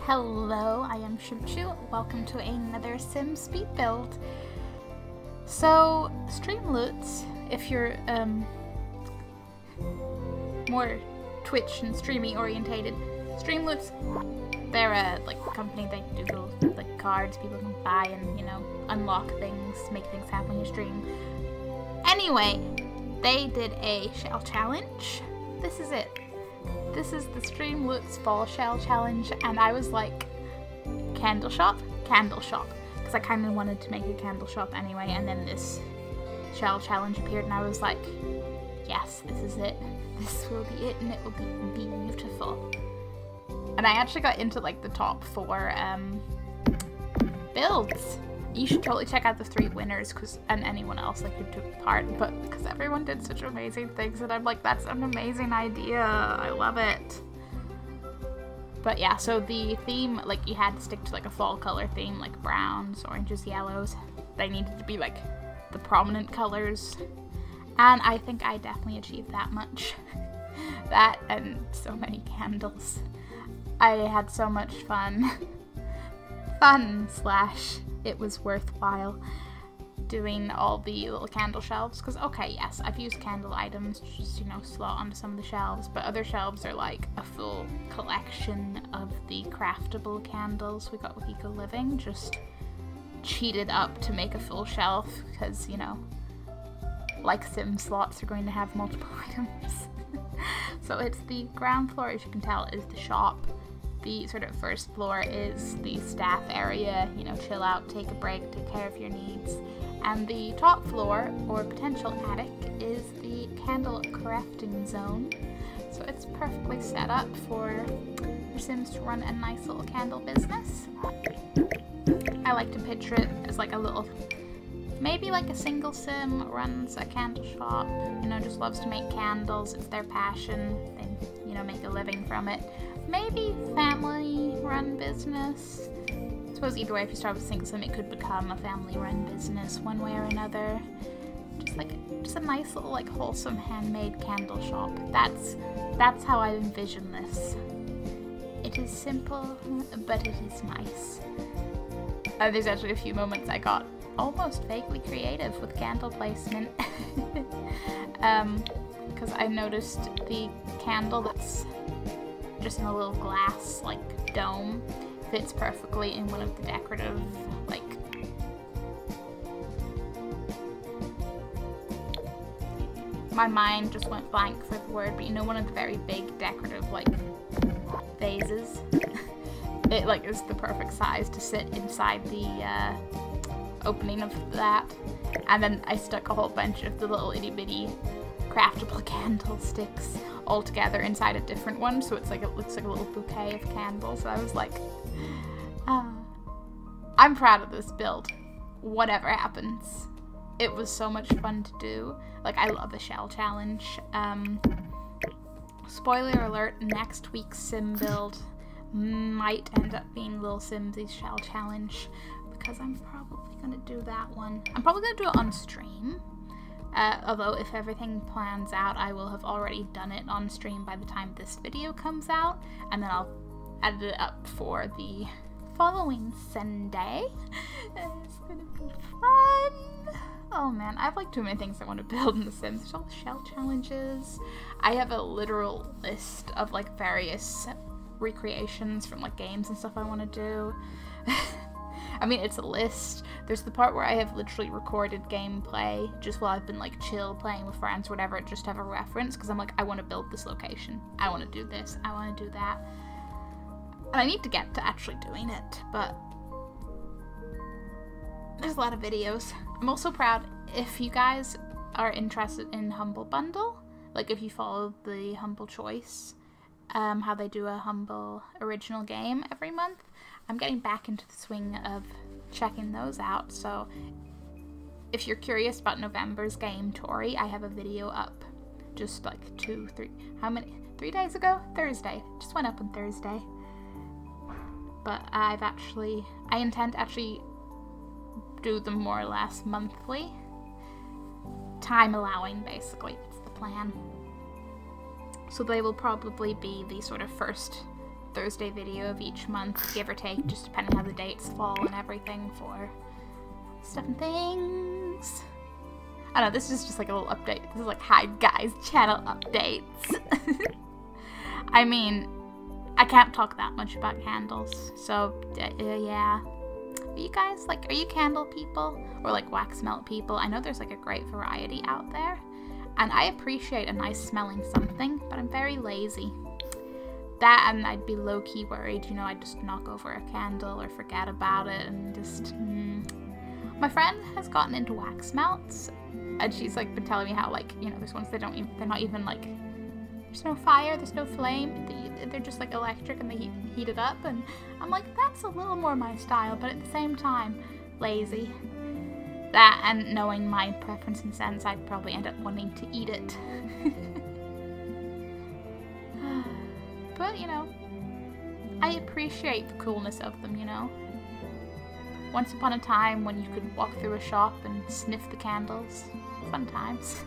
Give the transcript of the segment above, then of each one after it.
Hello, I am Shrimpchu. Welcome to another Sim speed build. So, Streamloots, if you're more Twitch and streaming orientated, Streamloots, they're a company that do those cards people can buy and, you know, unlock things, make things happen when you stream. Anyway, they did a shell challenge. This is it. This is the Streamloots Fall Shell Challenge, and I was like, candle shop, because I kind of wanted to make a candle shop anyway, and then this shell challenge appeared, and I was like, yes, this is it. This will be it, and it will be beautiful. And I actually got into like the top 4 builds. You should totally check out the 3 winners, and anyone else who took part, but because everyone did such amazing things, and I'm like, that's an amazing idea. I love it. But yeah, so the theme, you had to stick to a fall color theme, like browns, oranges, yellows. They needed to be the prominent colors, and I think I definitely achieved that much. That and so many candles. I had so much fun. It was worthwhile doing all the little candle shelves, because okay, yes, I've used candle items to just, you know, slot onto some of the shelves, but other shelves are like a full collection of the craftable candles we got with Eco Living, just cheated up to make a full shelf, because, you know, like Sim slots are going to have multiple items. So it's the ground floor, as you can tell, is the shop. The sort of first floor is the staff area, you know, chill out, take a break, take care of your needs. And the top floor, or potential attic, is the candle crafting zone. So it's perfectly set up for your Sims to run a nice little candle business. I like to picture it as like a little, maybe like a single Sim runs a candle shop, you know, just loves to make candles, it's their passion, they, you know, make a living from it. Maybe family-run business. I suppose either way, if you start with a single Sim, it could become a family-run business one way or another. Just a nice little, wholesome handmade candle shop. That's how I envision this. It is simple, but it is nice. There's actually a few moments I got almost vaguely creative with candle placement. Because I noticed the candle that's just in a little glass dome fits perfectly in one of the decorative my mind just went blank for the word, but you know, one of the very big decorative vases. It is the perfect size to sit inside the opening of that, and then I stuck a whole bunch of the little itty bitty craftable candlesticks all together inside a different one, so it's it looks like a little bouquet of candles. I was like, I'm proud of this build, whatever happens. It was so much fun to do. I love a shell challenge. Spoiler alert, next week's Sim build might end up being Little Simsy's shell challenge, because I'm probably gonna do that one. I'm probably gonna do it on stream. Although if everything plans out, I will have already done it on stream by the time this video comes out, and then I'll edit it up for the following Sunday. It's gonna be fun! Oh man, I have too many things I want to build in The Sims. There's all the shell challenges. I have a literal list of various recreations from games and stuff I want to do. I mean, it's a list. There's the part where I have literally recorded gameplay just while I've been chill playing with friends or whatever, just to have a reference, because I'm I want to build this location. I want to do this. I want to do that. And I need to get to actually doing it, but there's a lot of videos. I'm also proud if you guys are interested in Humble Bundle, if you follow the Humble Choice, how they do a Humble original game every month. I'm getting back into the swing of checking those out, so if you're curious about November's game, Tori, I have a video up just 3 days ago? Thursday. Just went up on Thursday. But I intend to actually do them more or less monthly. Time allowing, basically, it's the plan. So they will probably be the sort of first Thursday video of each month, give or take, just depending how the dates fall and everything for stuff and things. I don't know, this is just like a little update. This is like, hi guys, channel updates. I mean, I can't talk that much about candles, so yeah. Are you guys, like, are you candle people? Or like wax melt people? I know there's like a great variety out there. And I appreciate a nice smelling something, but I'm very lazy. That, and I'd be low-key worried, you know, I'd just knock over a candle or forget about it and just, My friend has gotten into wax melts, and she's like been telling me how, like, you know, there's ones they're not even like, there's no fire, there's no flame, they're just like electric and they heat it up, and I'm like, that's a little more my style, but at the same time, lazy. That, and knowing my preference and sense, I'd probably end up wanting to eat it. But, you know, I appreciate the coolness of them, you know? Once upon a time when you could walk through a shop and sniff the candles. Fun times.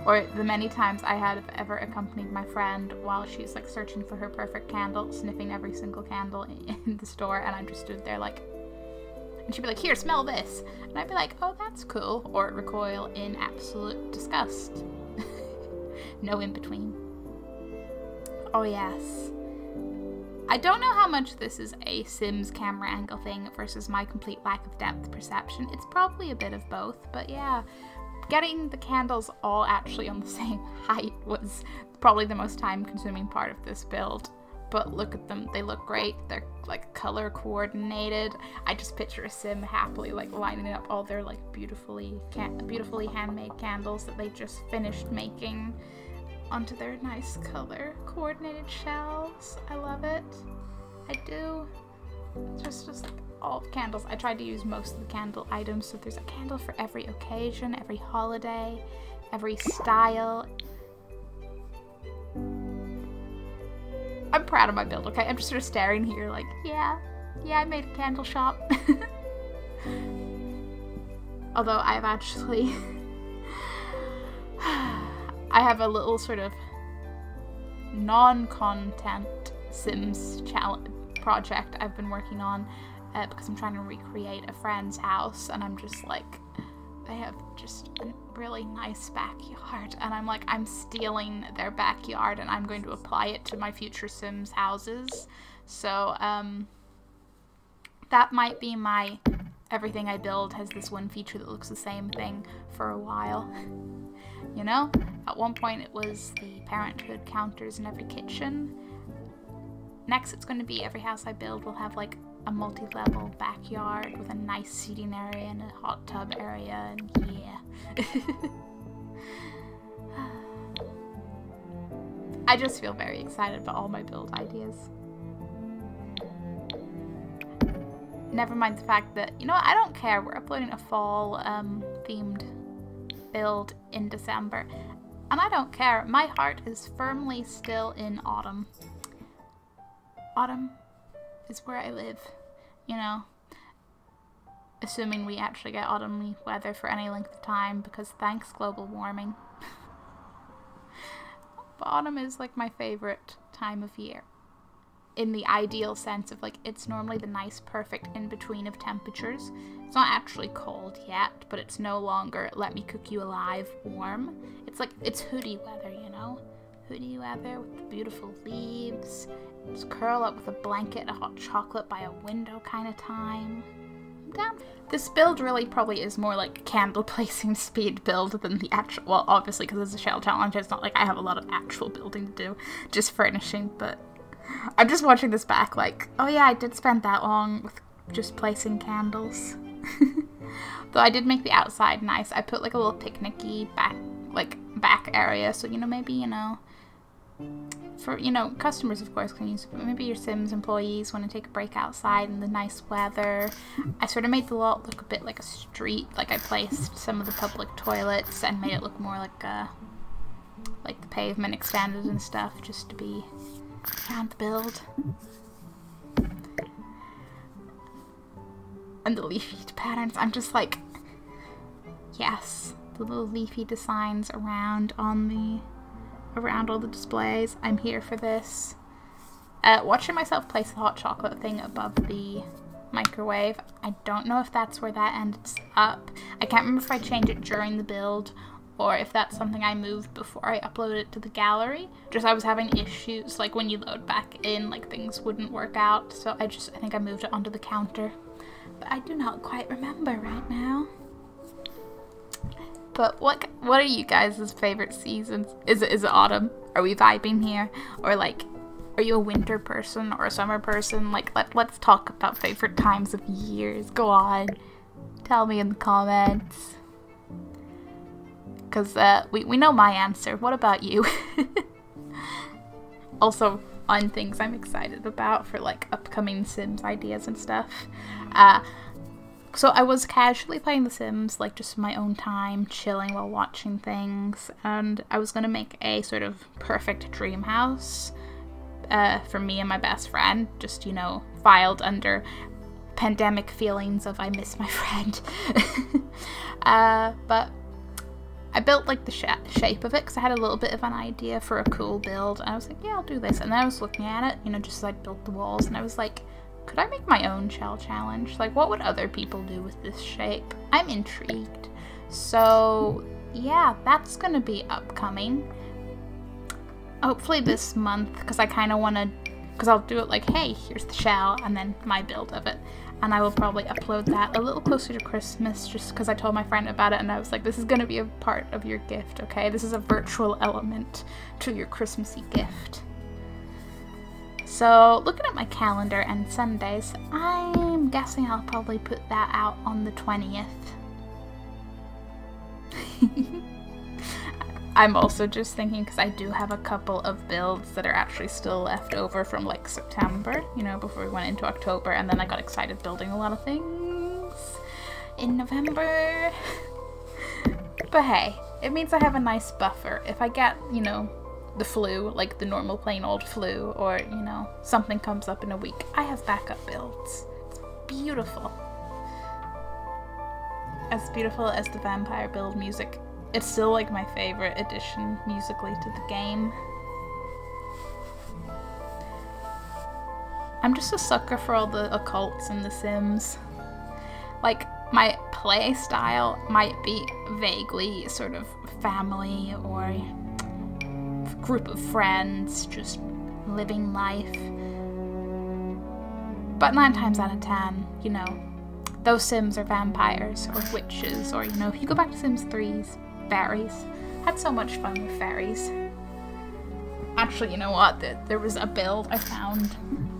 Or the many times I have ever accompanied my friend while she's like searching for her perfect candle, sniffing every single candle in the store, and I just stood there like, and she'd be like, here, smell this. And I'd be like, oh, that's cool. Or recoil in absolute disgust. No in between. Oh, yes. I don't know how much this is a Sims camera angle thing versus my complete lack of depth perception. It's probably a bit of both, but yeah. Getting the candles all actually on the same height was probably the most time-consuming part of this build. But look at them, they look great. They're like color coordinated. I just picture a Sim happily like lining up all their like beautifully handmade candles that they just finished making onto their nice color coordinated shelves. I love it. I do. Just like all the candles. I tried to use most of the candle items, so there's a candle for every occasion, every holiday, every style. I'm proud of my build, okay? I'm just sort of staring here like, yeah, I made a candle shop. Although I've actually I have a little sort of non-content Sims project I've been working on because I'm trying to recreate a friend's house, and I'm just like, they have just a really nice backyard, and I'm like, I'm stealing their backyard and I'm going to apply it to my future Sims houses. So that might be my everything I build has this one feature that looks the same thing for a while. You know, at one point it was the parenthood counters in every kitchen. Next it's going to be every house I build will have like a multi-level backyard with a nice seating area and a hot tub area, and yeah. I just feel very excited about all my build ideas. Never mind the fact that, you know what, I don't care, we're uploading a fall themed build in December, and I don't care. My heart is firmly still in autumn. Autumn is where I live, you know, assuming we actually get autumny weather for any length of time, because thanks global warming. But autumn is like my favorite time of year, in the ideal sense of like, it's normally the nice perfect in-between of temperatures. It's not actually cold yet, but it's no longer let me cook you alive warm. It's like, it's hoodie weather, you know? Hoodie weather with the beautiful leaves. Just curl up with a blanket and a hot chocolate by a window kind of time. I'm down. This build really probably is more like candle placing speed build than the actual, well, obviously because it's a shell challenge, it's not like I have a lot of actual building to do, just furnishing, but I'm just watching this back like, oh yeah, I did spend that long with just placing candles. Though I did make the outside nice. I put like a little picnic-y back area, so, you know, maybe, you know, for, you know, customers of course can use it, but maybe your Sims employees want to take a break outside in the nice weather. I sort of made the lot look a bit like a street, like I placed some of the public toilets and made it look more like the pavement extended and stuff, just to be around the build. And the leafy patterns, I'm just like, yes, the little leafy designs around all the displays. I'm here for this. Watching myself place the hot chocolate thing above the microwave. I don't know if that's where that ends up. I can't remember if I changed it during the build or if that's something I moved before I uploaded it to the gallery. Just I was having issues, like when you load back in, like things wouldn't work out, so I think I moved it onto the counter. But I do not quite remember right now. But what are you guys' favorite seasons? Is it autumn? Are we vibing here? Or like, are you a winter person or a summer person? Like, let's talk about favorite times of years. Go on. Tell me in the comments. Because we know my answer. What about you? Also, on things I'm excited about for like upcoming Sims ideas and stuff. So I was casually playing The Sims, like just in my own time, chilling while watching things, and I was going to make a sort of perfect dream house for me and my best friend, just, you know, filed under pandemic feelings of I miss my friend. But I built like the shape of it because I had a little bit of an idea for a cool build, and I was like, yeah, I'll do this. And then I was looking at it, you know, just as I built the walls, and I was like, could I make my own shell challenge? Like, what would other people do with this shape? I'm intrigued. So yeah, that's gonna be upcoming. Hopefully this month, because I kind of want to, because I'll do it like, hey, here's the shell, and then my build of it. And I will probably upload that a little closer to Christmas, just because I told my friend about it, and I was like, this is going to be a part of your gift, okay? This is a virtual element to your Christmassy gift. So, looking at my calendar and Sundays, I'm guessing I'll probably put that out on the 20th. I'm also just thinking, because I do have a couple of builds that are actually still left over from like September, you know, before we went into October, and then I got excited building a lot of things in November. But hey, it means I have a nice buffer. If I get, you know, the flu, like the normal plain old flu, or, you know, something comes up in a week, I have backup builds. It's beautiful. As beautiful as the vampire build music. It's still like my favorite addition musically to the game. I'm just a sucker for all the occults in The Sims. Like, my play style might be vaguely sort of family or group of friends, just living life. But 9 times out of 10, you know, those Sims are vampires or witches, or, you know, if you go back to Sims 3's fairies. Had so much fun with fairies. Actually, you know what? There was a build I found.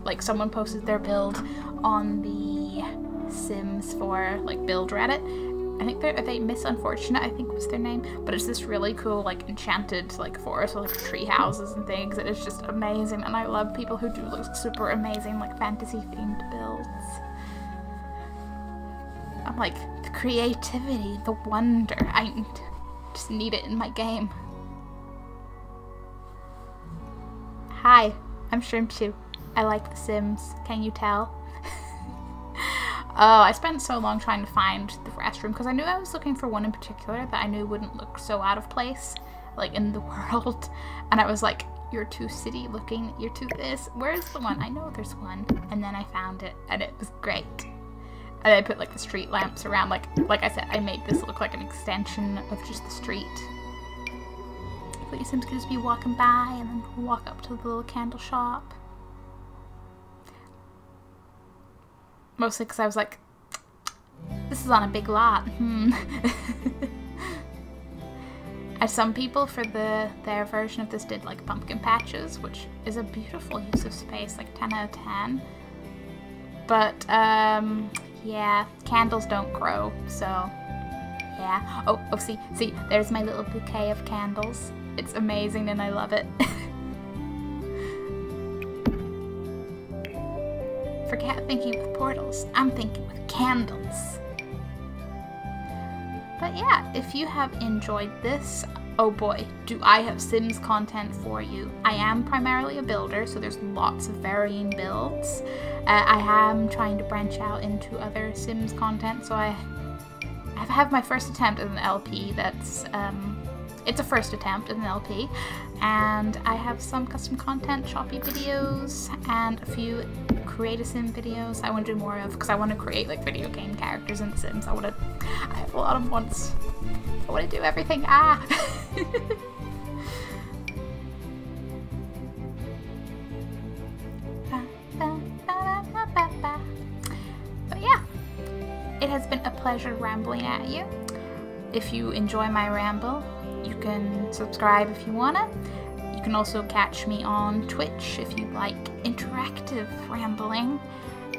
Like, someone posted their build on the Sims 4, like, build Reddit. I think are they Miss Unfortunate, I think was their name. But it's this really cool, like, enchanted, like, forest with, like, tree houses and things. It is just amazing. And I love people who do, like, super amazing, like, fantasy-themed builds. I'm like, the creativity, the wonder. I just need it in my game. Hi, I'm Shrimpchu. I like The Sims. Can you tell? Oh, I spent so long trying to find the restroom because I knew I was looking for one in particular that I knew wouldn't look so out of place, like, in the world. And I was like, you're too city looking, you're too this. Where's the one? I know there's one. And then I found it, and it was great. And I put, like, the street lamps around, like I said, I made this look like an extension of just the street. But your Sims could just be walking by and then walk up to the little candle shop. Mostly because I was like, this is on a big lot. And some people for their version of this did, like, pumpkin patches, which is a beautiful use of space, like 10 out of 10. But, yeah, candles don't grow, so yeah. Oh, see, there's my little bouquet of candles. It's amazing and I love it. Forget thinking with portals, I'm thinking with candles. But yeah, if you have enjoyed this, oh boy, do I have Sims content for you. I am primarily a builder, so there's lots of varying builds. I am trying to branch out into other Sims content, so I have my first attempt at an LP that's it's a first attempt at an LP, and I have some custom content, Shopee videos, and a few Create a Sim videos I want to do more of, because I want to create like video game characters in The Sims. I have a lot of wants. I want to do everything. Ah! But yeah, it has been a pleasure rambling at you. If you enjoy my ramble, you can subscribe if you wanna. You can also catch me on Twitch if you like interactive rambling.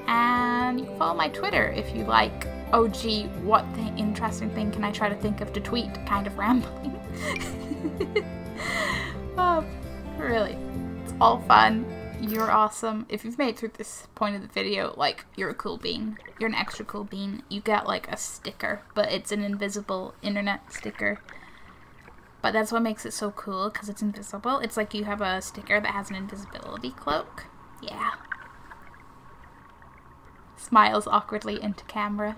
And you can follow my Twitter if you like, oh gee, what interesting thing can I try to think of to tweet kind of rambling. Oh, really, it's all fun. You're awesome. If you've made it through this point of the video, like, you're a cool bean. You're an extra cool bean. You get like a sticker, but it's an invisible internet sticker. But that's what makes it so cool, because it's invisible. It's like you have a sticker that has an invisibility cloak. Yeah. Smiles awkwardly into camera.